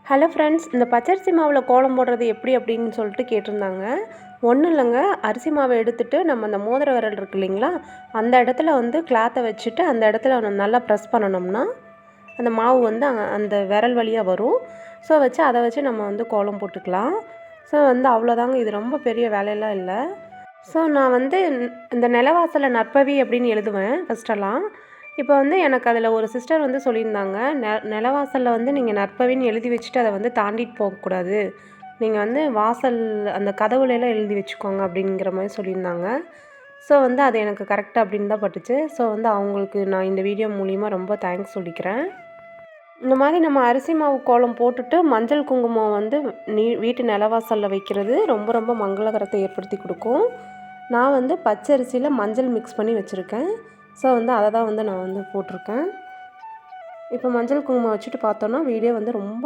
Hello friends, இந்த பச்சரிசி மாவில் கோலம் போடுறது எப்படி அப்படின்னு சொல்லிட்டு கேட்டிருந்தாங்க. ஒன்றும் இல்லைங்க, அரிசி மாவை எடுத்துகிட்டு நம்ம அந்த மோதிர விரல் இருக்கு இல்லைங்களா, அந்த இடத்துல வந்து கிளாத்தை வச்சுட்டு அந்த இடத்துல நல்லா ப்ரெஸ் பண்ணணும்னா அந்த மாவு வந்து அந்த விரல் வழியாக வரும். ஸோ அதை வச்சு நம்ம வந்து கோலம் போட்டுக்கலாம். ஸோ வந்து அவ்வளோதாங்க, இது ரொம்ப பெரிய வேலையெல்லாம் இல்லை. ஸோ நான் வந்து இந்த நிலவாசலில் நற்பவி அப்படின்னு எழுதுவேன் ஃபஸ்ட்டெல்லாம். இப்போ வந்து எனக்கு அதில் ஒரு சிஸ்டர் வந்து சொல்லியிருந்தாங்க, நிலவாசலில் வந்து நீங்கள் நற்பவின்னு எழுதி வச்சுட்டு அதை வந்து தாண்டிட்டு போகக்கூடாது, நீங்கள் வந்து வாசல் அந்த கதவுலலாம் எழுதி வச்சுக்கோங்க அப்படிங்கிற மாதிரி சொல்லியிருந்தாங்க. ஸோ வந்து அது எனக்கு கரெக்டாக அப்படின்னு தான் பட்டுச்சு. ஸோ வந்து அவங்களுக்கு நான் இந்த வீடியோ மூலிமா ரொம்ப தேங்க்ஸ் சொல்லிக்கிறேன். இந்த மாதிரி நம்ம அரிசி மாவு கோலம் போட்டுட்டு மஞ்சள் குங்குமம் வந்து வீட்டு நிலவாசலில் வைக்கிறது ரொம்ப ரொம்ப மங்களகரத்தை ஏற்படுத்தி கொடுக்கும். நான் வந்து பச்சரிசியில் மஞ்சள் மிக்ஸ் பண்ணி வச்சுருக்கேன். ஸோ வந்து அதை தான் வந்து நான் வந்து போட்டிருக்கேன். இப்போ மஞ்சள் குங்குமம் வச்சுட்டு பார்த்தோன்னா வீடே வந்து ரொம்ப